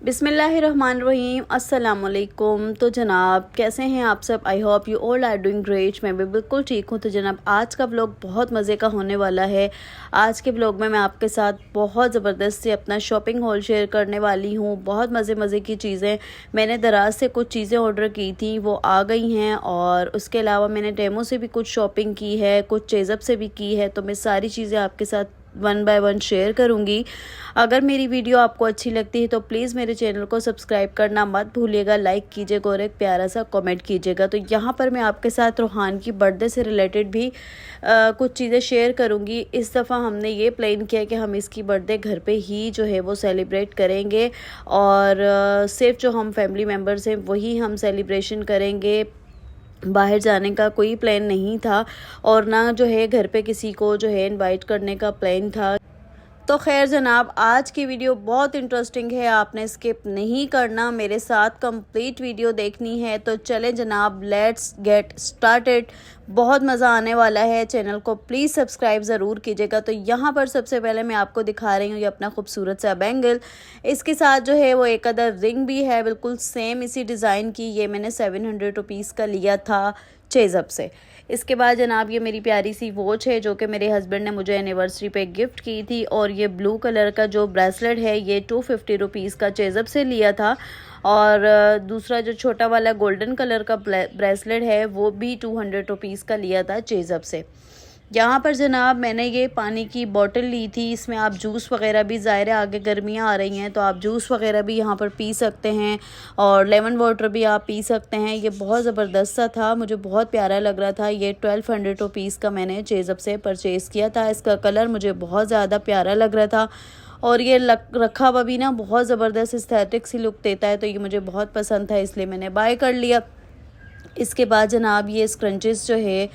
बिस्मिल्लाहिर्रहमानिर्रहीम अस्सलामुअलैकुम। तो जनाब कैसे हैं आप सब? I hope you all are doing great. मैं भी बिल्कुल ठीक हूँ। तो जनाब आज का व्लॉग बहुत मज़े का होने वाला है। आज के व्लॉग में मैं आपके साथ बहुत ज़बरदस्त से अपना शॉपिंग हॉल शेयर करने वाली हूँ। बहुत मज़े की चीज़ें मैंने दराज से कुछ चीज़ें ऑर्डर की थी, वो आ गई हैं। और उसके अलावा मैंने टेमो से भी कुछ शॉपिंग की है, कुछ चेज़अप से भी की है। तो मैं सारी चीज़ें आपके साथ वन बाय वन शेयर करूंगी। अगर मेरी वीडियो आपको अच्छी लगती है तो प्लीज़ मेरे चैनल को सब्सक्राइब करना मत भूलिएगा, लाइक कीजिएगा और एक प्यारा सा कमेंट कीजिएगा। तो यहाँ पर मैं आपके साथ रूहान की बर्थडे से रिलेटेड भी कुछ चीज़ें शेयर करूँगी। इस दफ़ा हमने ये प्लान किया कि हम इसकी बर्थडे घर पे ही जो है वो सेलिब्रेट करेंगे और सिर्फ जो हम फैमिली मेम्बर्स हैं वही हम सेलिब्रेशन करेंगे। बाहर जाने का कोई प्लान नहीं था और ना जो है घर पे किसी को जो है इनवाइट करने का प्लान था। तो खैर जनाब आज की वीडियो बहुत इंटरेस्टिंग है, आपने स्किप नहीं करना, मेरे साथ कंप्लीट वीडियो देखनी है। तो चले जनाब, लेट्स गेट स्टार्टेड। बहुत मज़ा आने वाला है। चैनल को प्लीज़ सब्सक्राइब ज़रूर कीजिएगा। तो यहाँ पर सबसे पहले मैं आपको दिखा रही हूँ ये अपना खूबसूरत सा बैंगल। इसके साथ जो है वो एक अदर रिंग भी है, बिल्कुल सेम इसी डिज़ाइन की। ये मैंने 700 रुपीज़ का लिया था चेज़अप से। इसके बाद जनाब ये मेरी प्यारी सी वॉच है जो कि मेरे हस्बैंड ने मुझे एनिवर्सरी पे गिफ्ट की थी। और ये ब्लू कलर का जो ब्रेसलेट है ये 250 रुपीज़ का चेज़अप से लिया था। और दूसरा जो छोटा वाला गोल्डन कलर का ब्रेसलेट है वो भी 200 रुपीज़ का लिया था चेज़अप से। यहाँ पर जनाब मैंने ये पानी की बोतल ली थी, इसमें आप जूस वगैरह भी, ज़ाहिर है आगे गर्मियाँ आ रही हैं तो आप जूस वगैरह भी यहाँ पर पी सकते हैं और लेमन वाटर भी आप पी सकते हैं। ये बहुत ज़बरदस्त सा था, मुझे बहुत प्यारा लग रहा था। ये 1200 रुपीज़ का मैंने चेज़अप से परचेज़ किया था। इसका कलर मुझे बहुत ज़्यादा प्यारा लग रहा था और ये रखा हुआ भी ना बहुत ज़बरदस्त एस्थेटिक सी लुक देता है, तो ये मुझे बहुत पसंद था इसलिए मैंने बाय कर लिया। इसके बाद जनाब ये स्क्रंचेस जो है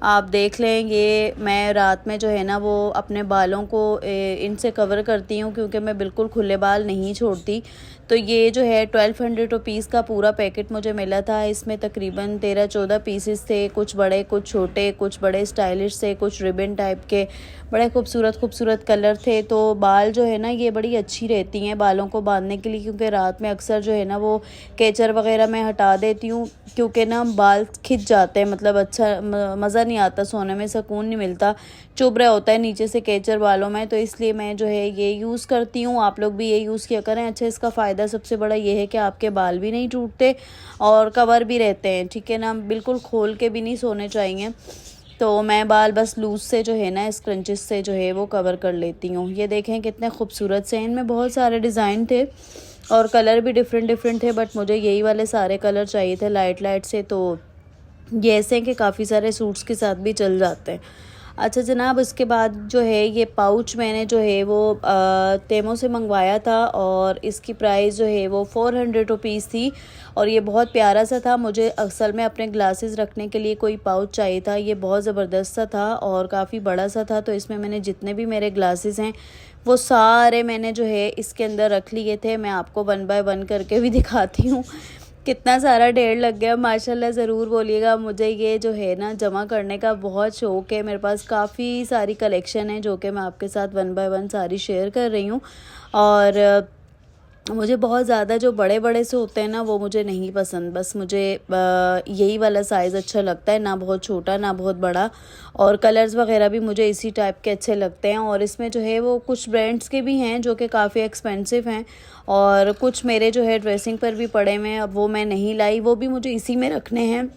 आप देख लें, ये मैं रात में जो है ना वो अपने बालों को इनसे कवर करती हूँ क्योंकि मैं बिल्कुल खुले बाल नहीं छोड़ती। तो ये जो है 1200 रुपीज़ का पूरा पैकेट मुझे मिला था। इसमें तकरीबन 13-14 पीसेस थे, कुछ बड़े कुछ छोटे, कुछ बड़े स्टाइलिश से, कुछ रिबन टाइप के, बड़े खूबसूरत कलर थे। तो बाल जो है ना ये बड़ी अच्छी रहती हैं बालों को बांधने के लिए, क्योंकि रात में अक्सर जो है ना वो केचर वगैरह मैं हटा देती हूँ क्योंकि ना बाल खिंच जाते हैं, मतलब अच्छा मज़ा नहीं आता, सोने में सुकून नहीं मिलता, चुभ रहा होता है नीचे से केचर बालों में। तो इसलिए मैं जो है ये यूज़ करती हूँ, आप लोग भी ये यूज़ किया करें। अच्छा इसका फ़ायदा सबसे बड़ा ये है कि आपके बाल भी नहीं टूटते और कवर भी रहते हैं, ठीक है ना, बिल्कुल खोल के भी नहीं सोने चाहिए। तो मैं बाल बस लूज़ से जो है ना स्क्रंचेस से जो है वो कवर कर लेती हूँ। ये देखें कितने खूबसूरत से, इनमें बहुत सारे डिज़ाइन थे और कलर भी डिफरेंट थे, बट मुझे यही वाले सारे कलर चाहिए थे लाइट से। तो ये ऐसे हैं कि काफ़ी सारे सूट्स के साथ भी चल जाते हैं। अच्छा जनाब उसके बाद जो है ये पाउच मैंने जो है वो तेमो से मंगवाया था और इसकी प्राइस जो है वो 400 रुपीज़ थी और ये बहुत प्यारा सा था। मुझे असल में अपने ग्लासेस रखने के लिए कोई पाउच चाहिए था। ये बहुत ज़बरदस्त सा था और काफ़ी बड़ा सा था, तो इसमें मैंने जितने भी मेरे ग्लासेस हैं वो सारे मैंने जो है इसके अंदर रख लिए थे। मैं आपको वन बाय वन करके भी दिखाती हूँ कितना सारा ढेर लग गया। माशाल्लाह ज़रूर बोलिएगा, मुझे ये जो है ना जमा करने का बहुत शौक़ है। मेरे पास काफ़ी सारी कलेक्शन है जो कि मैं आपके साथ वन बाय वन सारी शेयर कर रही हूँ। और मुझे बहुत ज़्यादा जो बड़े से होते हैं ना वो मुझे नहीं पसंद, बस मुझे यही वाला साइज़ अच्छा लगता है, ना बहुत छोटा ना बहुत बड़ा। और कलर्स वगैरह भी मुझे इसी टाइप के अच्छे लगते हैं। और इसमें जो है वो कुछ ब्रांड्स के भी हैं जो कि काफ़ी एक्सपेंसिव हैं और कुछ मेरे जो है ड्रेसिंग पर भी पड़े हुए हैं, अब वो मैं नहीं लाई, वो भी मुझे इसी में रखने हैं।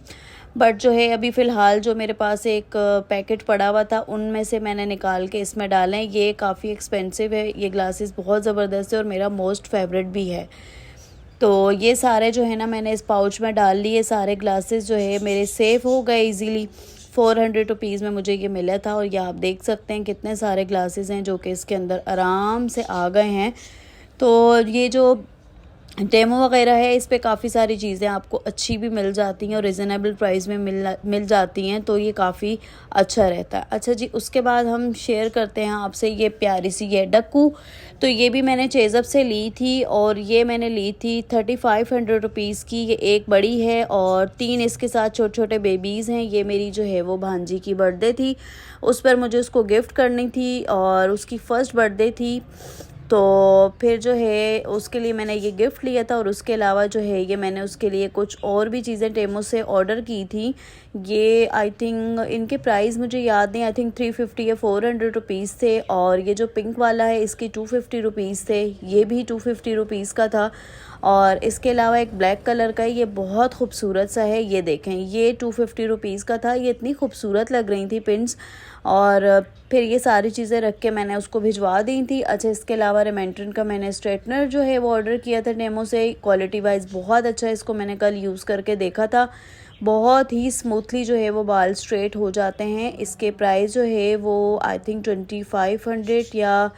बट जो है अभी फ़िलहाल जो मेरे पास एक पैकेट पड़ा हुआ था उनमें से मैंने निकाल के इसमें डालें। ये काफ़ी एक्सपेंसिव है, ये ग्लासेस बहुत ज़बरदस्त है और मेरा मोस्ट फेवरेट भी है। तो ये सारे जो है ना मैंने इस पाउच में डाल लिए, सारे ग्लासेस जो है मेरे सेफ़ हो गए इजीली। 400 रुपीज़ में मुझे ये मिला था और ये आप देख सकते हैं कितने सारे ग्लासेस हैं जो कि इसके अंदर आराम से आ गए हैं। तो ये जो डेमो वगैरह है इस पे काफ़ी सारी चीज़ें आपको अच्छी भी मिल जाती हैं और रिजनेबल प्राइस में मिल जाती हैं, तो ये काफ़ी अच्छा रहता है। अच्छा जी उसके बाद हम शेयर करते हैं आपसे ये प्यारी सी ये डक्कू। तो ये भी मैंने चेज़अप से ली थी और ये मैंने ली थी 3500 रुपीज़ की। ये एक बड़ी है और 3 इसके साथ छोटे छोटे बेबीज़ हैं। ये मेरी जो है वो भांजी की बर्थडे थी, उस पर मुझे उसको गिफ्ट करनी थी और उसकी फ़र्स्ट बर्थडे थी। तो फिर जो है उसके लिए मैंने ये गिफ्ट लिया था, और उसके अलावा जो है ये मैंने उसके लिए कुछ और भी चीज़ें टेमो से ऑर्डर की थी। ये आई थिंक इनके प्राइस मुझे याद नहीं, आई थिंक 350 या 400 रुपीज़ थे। और ये जो पिंक वाला है इसके 250 रुपीज़ थे, ये भी 250 रुपीज़ का था। और इसके अलावा एक ब्लैक कलर का है, ये बहुत खूबसूरत सा है, ये देखें, ये 250 रुपीज़ का था। ये इतनी खूबसूरत लग रही थी पिन्स। और फिर ये सारी चीज़ें रख के मैंने उसको भिजवा दी थी। अच्छा, इसके अलावा रेमेंट्रन का मैंने स्ट्रेटनर जो है वो ऑर्डर किया था टेमो से। क्वालिटी वाइज बहुत अच्छा है, इसको मैंने कल यूज़ करके देखा था। बहुत ही स्मूथली जो है वो बाल स्ट्रेट हो जाते हैं। इसके प्राइस जो है वो आई थिंक 2500 या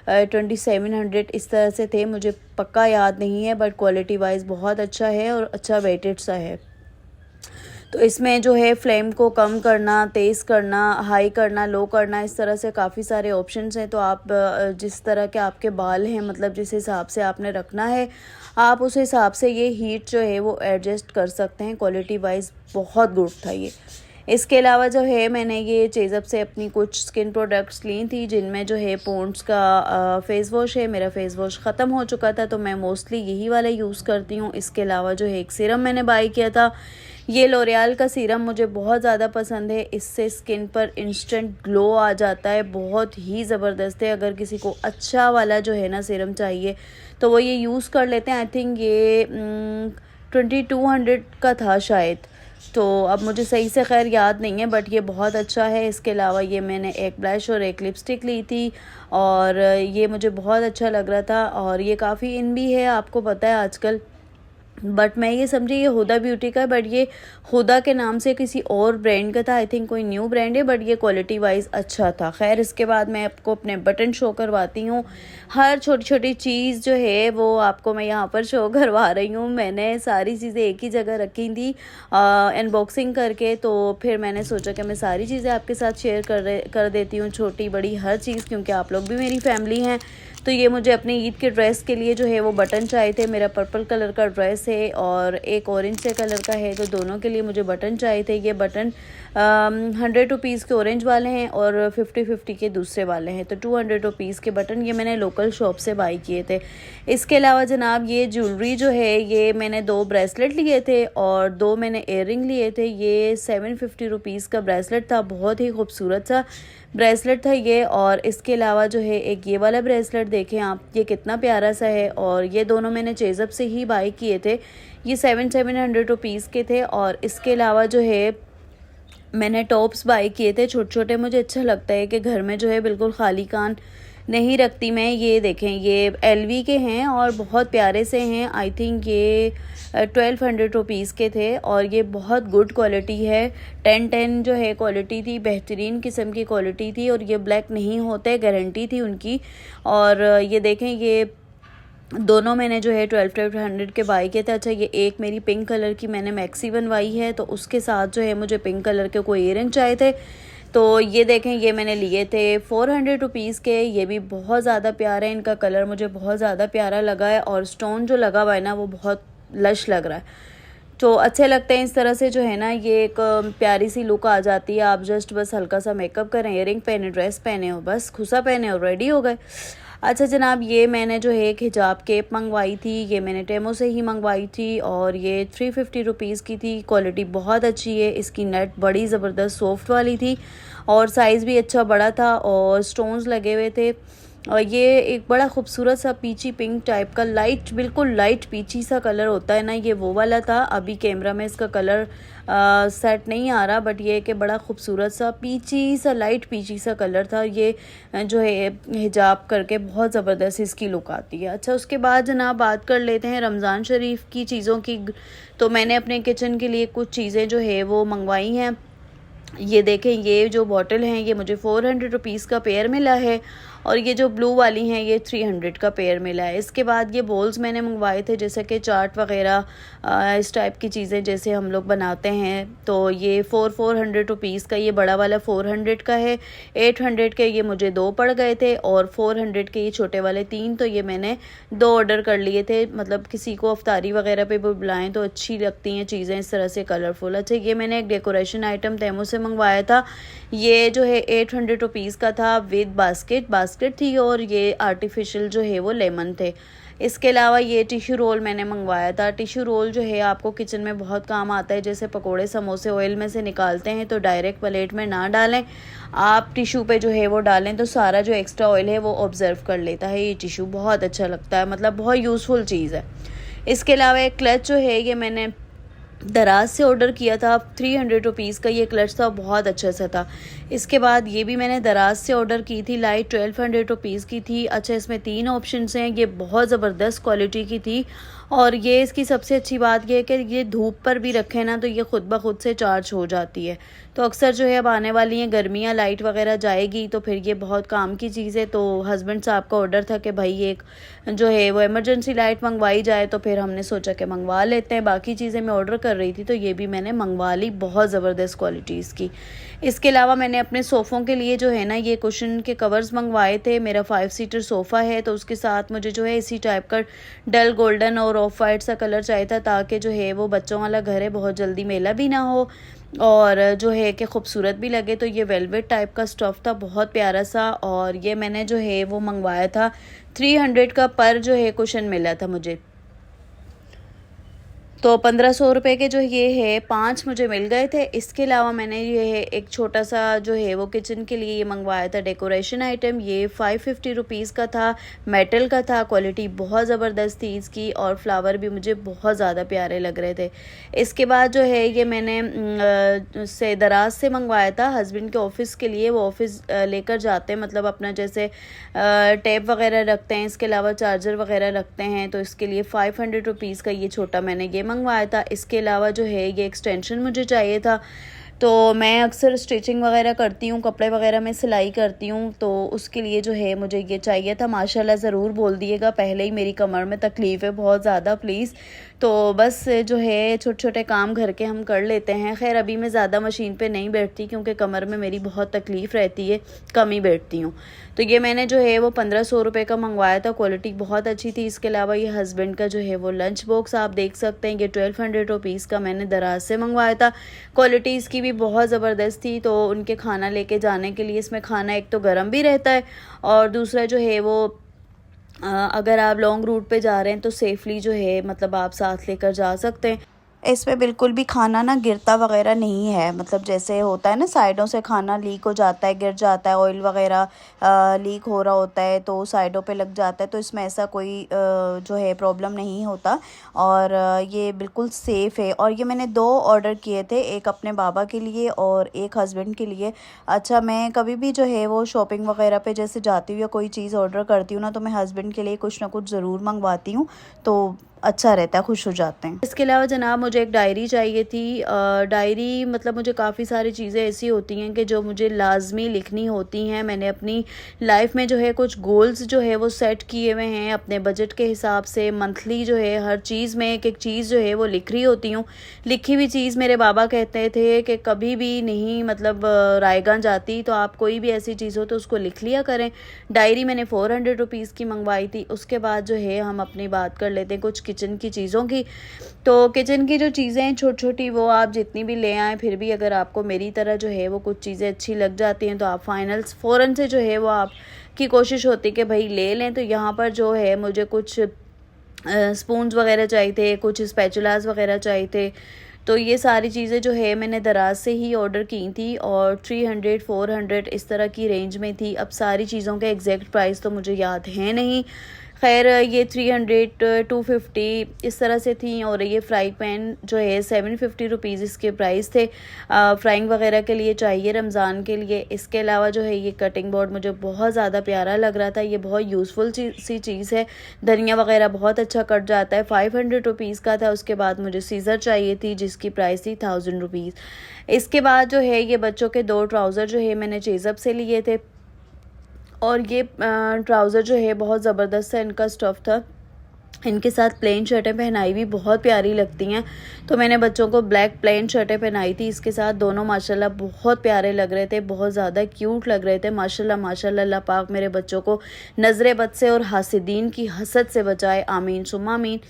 2700 इस तरह से थे, मुझे पक्का याद नहीं है, बट क्वालिटी वाइज बहुत अच्छा है और अच्छा वेटेड सा है। तो इसमें जो है फ्लेम को कम करना, तेज़ करना, हाई करना, लो करना, इस तरह से काफ़ी सारे ऑप्शंस हैं। तो आप जिस तरह के आपके बाल हैं, मतलब जिस हिसाब से आपने रखना है, आप उस हिसाब से ये हीट जो है वो एडजस्ट कर सकते हैं। क्वालिटी वाइज बहुत गुड था ये। इसके अलावा जो है मैंने ये चेज़अप से अपनी कुछ स्किन प्रोडक्ट्स ली थी, जिनमें जो है पॉन्ड्स का फ़ेस वॉश है। मेरा फ़ेस वॉश ख़त्म हो चुका था तो मैं मोस्टली यही वाला यूज़ करती हूँ। इसके अलावा जो है एक सीरम मैंने बाई किया था, ये लॉरियल का सीरम मुझे बहुत ज़्यादा पसंद है। इससे स्किन पर इंस्टेंट ग्लो आ जाता है, बहुत ही ज़बरदस्त है। अगर किसी को अच्छा वाला जो है ना सीरम चाहिए तो वो ये यूज़ कर लेते हैं। आई थिंक ये 2200 का था शायद, तो अब मुझे सही से खैर याद नहीं है, बट ये बहुत अच्छा है। इसके अलावा ये मैंने एक ब्लश और एक लिपस्टिक ली थी, और ये मुझे बहुत अच्छा लग रहा था। और ये काफ़ी इन भी है, आपको पता है आजकल, बट मैं ये समझी ये हुदा ब्यूटी का है, बट ये हुदा के नाम से किसी और ब्रांड का था। आई थिंक कोई न्यू ब्रांड है, बट ये क्वालिटी वाइज अच्छा था। खैर, इसके बाद मैं आपको अपने बटन शो करवाती हूँ। हर छोटी छोटी चीज़ जो है वो आपको मैं यहाँ पर शो करवा रही हूँ। मैंने सारी चीज़ें एक ही जगह रखी थी अनबॉक्सिंग करके, तो फिर मैंने सोचा कि मैं सारी चीज़ें आपके साथ शेयर कर देती हूँ, छोटी बड़ी हर चीज़, क्योंकि आप लोग भी मेरी फैमिली हैं। तो ये मुझे अपने ईद के ड्रेस के लिए जो है वो बटन चाहिए थे। मेरा पर्पल कलर का ड्रेस है और एक ऑरेंज से कलर का है, तो दोनों के लिए मुझे बटन चाहिए थे। ये बटन 100 रुपीज़ के ऑरेंज वाले हैं और 50-50 के दूसरे वाले हैं, तो 200 रुपीज़ के बटन ये मैंने लोकल शॉप से बाई किए थे। इसके अलावा जनाब ये ज्वेलरी जो है, ये मैंने 2 ब्रेसलेट लिए थे और 2 मैंने इयररिंग लिए थे। ये 750 रुपीज़ का ब्रेसलेट था, बहुत ही खूबसूरत सा ब्रेसलेट था ये। और इसके अलावा जो है एक ये वाला ब्रेसलेट देखें आप, ये कितना प्यारा सा है, और ये दोनों मैंने चेज़अप से ही बाई किए थे। ये 700 रुपीज़ के थे। और इसके अलावा जो है मैंने टॉप्स बाई किए थे छोटे छोटे। मुझे अच्छा लगता है कि घर में जो है बिल्कुल खाली कान नहीं रखती मैं। ये देखें, ये LV के हैं और बहुत प्यारे से हैं। आई थिंक ये 1200 रुपीज़ के थे और ये बहुत गुड क्वालिटी है। 10-10 जो है क्वालिटी थी, बेहतरीन किस्म की क्वालिटी थी, और ये ब्लैक नहीं होते, गारंटी थी उनकी। और ये देखें, ये दोनों मैंने जो है 1200 के बाई किए थे। अच्छा, ये एक मेरी पिंक कलर की मैंने मैक्सी बनवाई है, तो उसके साथ जो है मुझे पिंक कलर के कोई इयररिंग चाहिए थे, तो ये देखें, ये मैंने लिए थे 400 रुपीज़ के। ये भी बहुत ज़्यादा प्यारा है, इनका कलर मुझे बहुत ज़्यादा प्यारा लगा है, और स्टोन जो लगा हुआ है ना वो बहुत लश लग रहा है, तो अच्छे लगते हैं इस तरह से जो है ना। ये एक प्यारी सी लुक आ जाती है। आप जस्ट बस हल्का सा मेकअप करें, इयररिंग पहने, ड्रेस पहने हो, बस खुसा पहने और रेडी हो गए। अच्छा जनाब, ये मैंने जो है एक हिजाब केप मंगवाई थी, ये मैंने टेमो से ही मंगवाई थी, और ये 350 रुपीज़ की थी। क्वालिटी बहुत अच्छी है, इसकी नेट बड़ी ज़बरदस्त सॉफ्ट वाली थी, और साइज़ भी अच्छा बड़ा था, और स्टोन्स लगे हुए थे। और ये एक बड़ा खूबसूरत सा पीची पिंक टाइप का, लाइट, बिल्कुल लाइट पीची सा कलर होता है ना, ये वो वाला था। अभी कैमरा में इसका कलर सेट नहीं आ रहा, बट ये कि बड़ा खूबसूरत सा पीची सा, लाइट पीची सा कलर था। ये जो है हिजाब करके बहुत ज़बरदस्त इसकी लुक आती है। अच्छा, उसके बाद जनाब बात कर लेते हैं रमज़ान शरीफ की चीज़ों की। तो मैंने अपने किचन के लिए कुछ चीज़ें जो है वो मंगवाई हैं। ये देखें, ये जो बॉटल हैं ये मुझे 400 रुपीज़ का पेयर मिला है, और ये जो ब्लू वाली हैं ये 300 का पेयर मिला है। इसके बाद ये बोल्स मैंने मंगवाए थे, जैसे कि चाट वगैरह इस टाइप की चीज़ें जैसे हम लोग बनाते हैं, तो ये 400 रुपीज़ का ये बड़ा वाला 400 का है। 800 के ये मुझे 2 पड़ गए थे, और 400 के ये छोटे वाले 3, तो ये मैंने 2 ऑर्डर कर लिए थे। मतलब किसी को अफ्तारी वगैरह पे बुलाएं तो अच्छी लगती हैं चीज़ें इस तरह से कलरफुल। अच्छा, ये मैंने एक डेकोरेशन आइटम तेमो से मंगवाया था, ये जो है 800 रुपीज़ का था विद बास्केट बास्केट थी और ये आर्टिफिशियल जो है वो लेमन थे। इसके अलावा ये टिश्यू रोल मैंने मंगवाया था। टिश्यू रोल जो है आपको किचन में बहुत काम आता है, जैसे पकोड़े समोसे ऑयल में से निकालते हैं तो डायरेक्ट प्लेट में ना डालें, आप टिश्यू पे जो है वो डालें तो सारा जो एक्स्ट्रा ऑयल है वो ऑब्जर्व कर लेता है। ये टिश्यू बहुत अच्छा लगता है, मतलब बहुत यूज़फुल चीज़ है। इसके अलावा एक क्लच जो है ये मैंने दराज से ऑर्डर किया था, 300 रुपीज़ का ये क्लच था, बहुत अच्छा सा था। इसके बाद ये भी मैंने दराज से ऑर्डर की थी, लाइट 1200 रुपीज़ की थी। अच्छा, इसमें 3 ऑप्शंस हैं, ये बहुत ज़बरदस्त क्वालिटी की थी और ये इसकी सबसे अच्छी बात ये है कि ये धूप पर भी रखें ना तो ये खुद ब खुद से चार्ज हो जाती है। तो अक्सर जो है अब आने वाली हैं गर्मियाँ, लाइट वगैरह जाएगी तो फिर ये बहुत काम की चीज़ है। तो हस्बैंड साहब का ऑर्डर था कि भाई एक जो है वो इमरजेंसी लाइट मंगवाई जाए, तो फिर हमने सोचा कि मंगवा लेते हैं। बाकी चीज़ें मैं ऑर्डर कर रही थी तो ये भी मैंने मंगवा ली, बहुत ज़बरदस्त क्वालिटीज़ की। इसके अलावा मैंने अपने सोफ़ों के लिए जो है ना ये कुशन के कवर्स मंगवाए थे। मेरा 5 सीटर सोफ़ा है तो उसके साथ मुझे जो है इसी टाइप का डल गोल्डन और ऑफ वाइट सा कलर चाहिए था, ताकि जो है वो बच्चों वाला घर है, बहुत जल्दी मेला भी ना हो और जो है कि खूबसूरत भी लगे। तो ये वेलवेट टाइप का स्टफ़ था, बहुत प्यारा सा, और ये मैंने जो है वो मंगवाया था। 300 का पर जो है कुशन मिला था मुझे, तो 1500 रुपये के जो ये है 5 मुझे मिल गए थे। इसके अलावा मैंने ये है एक छोटा सा जो है वो किचन के लिए ये मंगवाया था डेकोरेशन आइटम। ये 550 रुपीज़ का था, मेटल का था, क्वालिटी बहुत ज़बरदस्त थी इसकी और फ्लावर भी मुझे बहुत ज़्यादा प्यारे लग रहे थे। इसके बाद जो है ये मैंने से दराज से मंगवाया था हस्बैंड के ऑफ़िस के लिए। वो ऑफ़िस लेकर जाते हैं, मतलब अपना जैसे टेप वगैरह रखते हैं, इसके अलावा चार्जर वगैरह रखते हैं, तो इसके लिए 500 रुपीज़ का ये छोटा मैंने ये मंगवाया था। इसके अलावा जो है ये एक्सटेंशन मुझे चाहिए था, तो मैं अक्सर स्टिचिंग वगैरह करती हूँ, कपड़े वगैरह में सिलाई करती हूँ, तो उसके लिए जो है मुझे ये चाहिए था। माशाल्लाह ज़रूर बोल दिएगा, पहले ही मेरी कमर में तकलीफ़ है बहुत ज़्यादा प्लीज़। तो बस जो है छोटे छोटे काम घर के हम कर लेते हैं। खैर अभी मैं ज़्यादा मशीन पे नहीं बैठती क्योंकि कमर में मेरी बहुत तकलीफ़ रहती है, कम ही बैठती हूँ। तो ये मैंने जो है वो 1500 रुपये का मंगवाया था, क्वालिटी बहुत अच्छी थी। इसके अलावा ये हस्बैंड का जो है वो लंच बॉक्स आप देख सकते हैं, ये 1200 रुपीज़ का मैंने दराज से मंगवाया था। क्वालिटी इसकी भी बहुत ज़बरदस्त थी। तो उनके खाना लेके जाने के लिए इसमें खाना एक तो गर्म भी रहता है और दूसरा जो है वो अगर आप लॉन्ग रूट पे जा रहे हैं तो सेफली जो है मतलब आप साथ लेकर जा सकते हैं। इसमें बिल्कुल भी खाना ना गिरता वगैरह नहीं है, मतलब जैसे होता है ना साइडों से खाना लीक हो जाता है, गिर जाता है, ऑयल वगैरह लीक हो रहा होता है तो साइडों पे लग जाता है, तो इसमें ऐसा कोई जो है प्रॉब्लम नहीं होता और ये बिल्कुल सेफ़ है। और ये मैंने 2 ऑर्डर किए थे, एक अपने बाबा के लिए और एक हस्बैंड के लिए। अच्छा, मैं कभी भी जो है वो शॉपिंग वगैरह पे जैसे जाती हूँ या कोई चीज़ ऑर्डर करती हूँ ना तो मैं हस्बैंड के लिए कुछ ना कुछ ज़रूर मंगवाती हूँ, तो अच्छा रहता है, खुश हो जाते हैं। इसके अलावा जनाब मुझे एक डायरी चाहिए थी। डायरी मतलब मुझे काफ़ी सारी चीज़ें ऐसी होती हैं कि जो मुझे लाजमी लिखनी होती हैं। मैंने अपनी लाइफ में जो है कुछ गोल्स जो है वो सेट किए हुए हैं अपने बजट के हिसाब से। मंथली जो है हर चीज़ में एक एक चीज़ जो है वो लिख रही होती हूँ। लिखी हुई चीज़ मेरे बाबा कहते थे कि कभी भी नहीं मतलब रायगा जाती, तो आप कोई भी ऐसी चीज़ हो तो उसको लिख लिया करें। डायरी मैंने 400 रुपीज़ की मंगवाई थी। उसके बाद जो है हम अपनी बात कर लेते हैं कुछ किचन की चीज़ों की। तो किचन की जो चीज़ें हैं छोटी छोटी वो आप जितनी भी ले आएँ, फिर भी अगर आपको मेरी तरह जो है वो कुछ चीज़ें अच्छी लग जाती हैं तो आप फाइनल फ़ौरन से जो है वो आपकी कोशिश होती है कि भाई ले लें। तो यहाँ पर जो है मुझे कुछ स्पून्स वगैरह चाहिए थे, कुछ स्पैचुलास वगैरह चाहिए थे, तो ये सारी चीज़ें जो है मैंने दराज से ही ऑर्डर की थी और 300 400 इस तरह की रेंज में थी। अब सारी चीज़ों के एग्जैक्ट प्राइस तो मुझे याद है नहीं। खैर ये 300 250 इस तरह से थी। और ये फ्राई पैन जो है 750 रुपीज़ इसके प्राइस थे, फ्राइंग वगैरह के लिए चाहिए रमज़ान के लिए। इसके अलावा जो है ये कटिंग बोर्ड मुझे बहुत ज़्यादा प्यारा लग रहा था, ये बहुत यूज़फुल सी चीज़ है, धनिया वगैरह बहुत अच्छा कट जाता है। 500 रुपीज़ का था। उसके बाद मुझे सीज़र चाहिए थी जिसकी प्राइस थी 1000 रुपीज़। इसके बाद जो है ये बच्चों के 2 ट्राउज़र जो है मैंने चेज़अप से लिए थे और ये ट्राउज़र जो है बहुत ज़बरदस्त सा इनका स्टफ़ था। इनके साथ प्लेन शर्टें पहनाई भी बहुत प्यारी लगती हैं। तो मैंने बच्चों को ब्लैक प्लेन शर्टें पहनाई थी इसके साथ। दोनों माशाल्लाह बहुत प्यारे लग रहे थे, बहुत ज़्यादा क्यूट लग रहे थे। माशाल्लाह माशाल्लाह, अल्लाह पाक मेरे बच्चों को नज़र बद से और हासिदीन की हसद से बचाए, आमीन सुम्मा आमीन।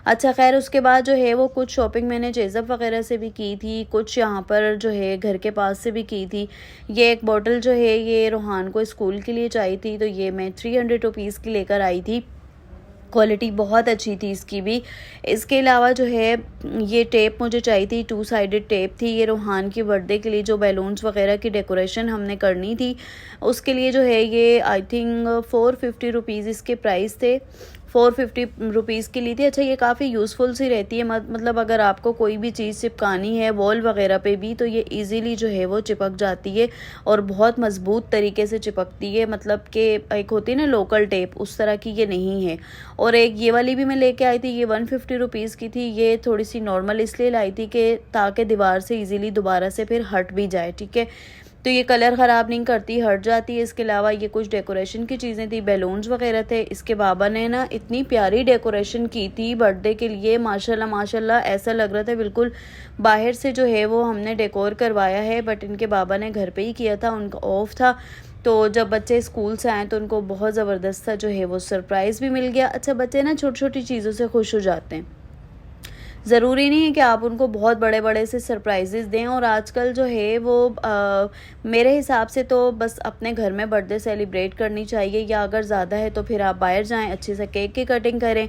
अच्छा खैर, उसके बाद जो है वो कुछ शॉपिंग मैंने चेज़अप वगैरह से भी की थी, कुछ यहाँ पर जो है घर के पास से भी की थी। ये एक बॉटल जो है ये रोहान को स्कूल के लिए चाहिए थी, तो ये मैं 300 रुपीज़ की लेकर आई थी। क्वालिटी बहुत अच्छी थी इसकी भी। इसके अलावा जो है ये टेप मुझे चाहिए थी, 2 साइडेड टेप थी। ये रोहान की बर्थडे के लिए जो बैलून्स वगैरह की डेकोरेशन हमने करनी थी, उसके लिए जो है ये आई थिंक 450 रुपीज़ इसके प्राइस थे। 450 रुपीज़ की ली थी। अच्छा, ये काफ़ी यूज़फुल सी रहती है, मतलब अगर आपको कोई भी चीज़ चिपकानी है वॉल वगैरह पे भी, तो ये इजीली जो है वो चिपक जाती है और बहुत मज़बूत तरीके से चिपकती है। मतलब कि एक होती है ना लोकल टेप, उस तरह की ये नहीं है। और एक ये वाली भी मैं लेके आई थी, ये 150 रुपीज़ की थी। ये थोड़ी सी नॉर्मल इसलिए लाई थी कि ताकि दीवार से ईज़िली दोबारा से फिर हट भी जाए, ठीक है। तो ये कलर ख़राब नहीं करती, हट जाती है। इसके अलावा ये कुछ डेकोरेशन की चीज़ें थी, बैलून्स वगैरह थे। इसके बाबा ने ना इतनी प्यारी डेकोरेशन की थी बर्थडे के लिए, माशाल्लाह माशाल्लाह, ऐसा लग रहा था बिल्कुल बाहर से जो है वो हमने डेकोर करवाया है। बट इनके बाबा ने घर पे ही किया था, उनका ऑफ था। तो जब बच्चे स्कूल से आए तो उनको बहुत ज़बरदस्त सा जो है वो सरप्राइज़ भी मिल गया। अच्छा, बच्चे ना छोटी छोटी चीज़ों से खुश हो जाते हैं, ज़रूरी नहीं है कि आप उनको बहुत बड़े बड़े से सरप्राइजेज़ दें। और आजकल जो है वो मेरे हिसाब से तो बस अपने घर में बर्थडे सेलिब्रेट करनी चाहिए, या अगर ज़्यादा है तो फिर आप बाहर जाएं, अच्छे से केक की कटिंग करें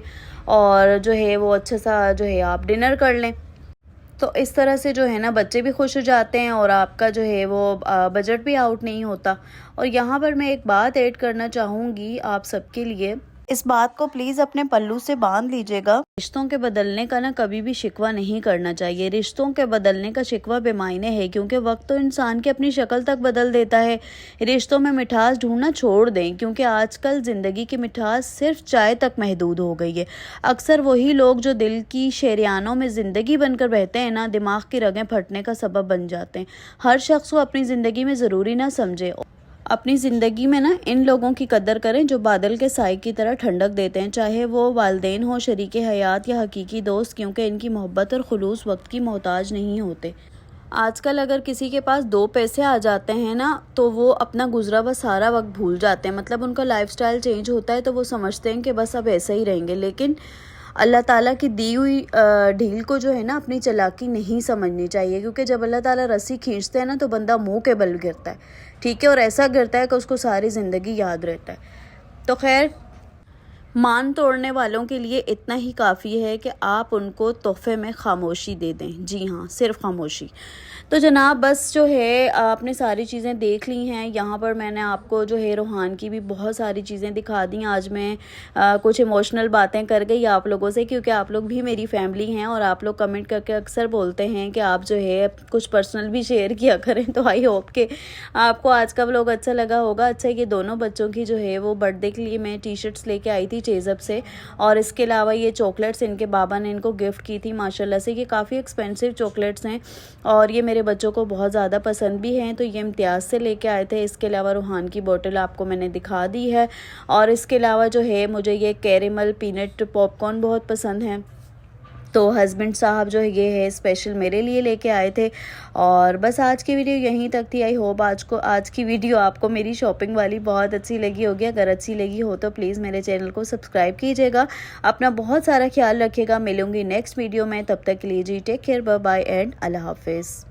और जो है वो अच्छा सा जो है आप डिनर कर लें। तो इस तरह से जो है ना बच्चे भी खुश हो जाते हैं और आपका जो है वो बजट भी आउट नहीं होता। और यहाँ पर मैं एक बात ऐड करना चाहूँगी आप सबके लिए, इस बात को प्लीज़ अपने पल्लू से बांध लीजिएगा। रिश्तों के बदलने का ना कभी भी शिकवा नहीं करना चाहिए। रिश्तों के बदलने का शिकवा बेमायने है, क्योंकि वक्त तो इंसान की अपनी शक्ल तक बदल देता है। रिश्तों में मिठास ढूंढना छोड़ दें, क्योंकि आजकल ज़िंदगी की मिठास सिर्फ चाय तक महदूद हो गई है। अक्सर वही लोग जो दिल की शरियानों में ज़िंदगी बनकर बहते हैं ना, दिमाग की रगें फटने का सबब बन जाते हैं। हर शख्स को अपनी ज़िंदगी में ज़रूरी ना समझे। अपनी ज़िंदगी में ना इन लोगों की कदर करें जो बादल के साए की तरह ठंडक देते हैं, चाहे वो वालदेन हो, शरीके हयात या हकीकी दोस्त, क्योंकि इनकी मोहब्बत और खुलूस वक्त की मोहताज नहीं होते। आजकल अगर किसी के पास 2 पैसे आ जाते हैं ना, तो वो अपना गुजरा हुआ सारा वक्त भूल जाते हैं। मतलब उनका लाइफस्टाइल चेंज होता है तो वो समझते हैं कि बस अब ऐसे ही रहेंगे। लेकिन अल्लाह ताला की दी हुई ढील को जो है ना अपनी चालाकी नहीं समझनी चाहिए, क्योंकि जब अल्लाह ताला रस्सी खींचते हैं ना तो बंदा मुंह के बल गिरता है, ठीक है। और ऐसा गिरता है कि उसको सारी ज़िंदगी याद रहता है। तो खैर, मान तोड़ने वालों के लिए इतना ही काफ़ी है कि आप उनको तोहफे में खामोशी दे दें। जी हाँ, सिर्फ खामोशी। तो जनाब बस जो है आपने सारी चीज़ें देख ली हैं। यहाँ पर मैंने आपको जो है रोहान की भी बहुत सारी चीज़ें दिखा दी। आज मैं कुछ इमोशनल बातें कर गई आप लोगों से, क्योंकि आप लोग भी मेरी फैमिली हैं और आप लोग कमेंट करके अक्सर बोलते हैं कि आप जो है कुछ पर्सनल भी शेयर किया करें। तो आई होप कि आपको आज का व्लॉग अच्छा लगा होगा। अच्छा, ये दोनों बच्चों की जो है वो बर्थडे के लिए मैं टी-शर्ट्स लेके आई थी चेज़अप से, और इसके अलावा ये चॉकलेट्स इनके बाबा ने इनको गिफ्ट की थी माशाल्लाह से। ये काफ़ी एक्सपेंसिव चॉकलेट्स हैं और ये मेरे बच्चों को बहुत ज़्यादा पसंद भी हैं, तो ये इम्तियाज़ से लेके आए थे। इसके अलावा रूहान की बोतल आपको मैंने दिखा दी है, और इसके अलावा जो है मुझे ये कैरेमल पीनट पॉपकॉर्न बहुत पसंद हैं, तो हस्बैंड साहब जो है ये है स्पेशल मेरे लिए लेके आए थे। और बस आज की वीडियो यहीं तक थी। आई होप आज की वीडियो आपको मेरी शॉपिंग वाली बहुत अच्छी लगी होगी। अगर अच्छी लगी हो तो प्लीज़ मेरे चैनल को सब्सक्राइब कीजिएगा। अपना बहुत सारा ख्याल रखिएगा। मिलूंगी नेक्स्ट वीडियो में, तब तक के लिए जी टेक केयर, बाय बाय एंड अल्लाह हाफिज़।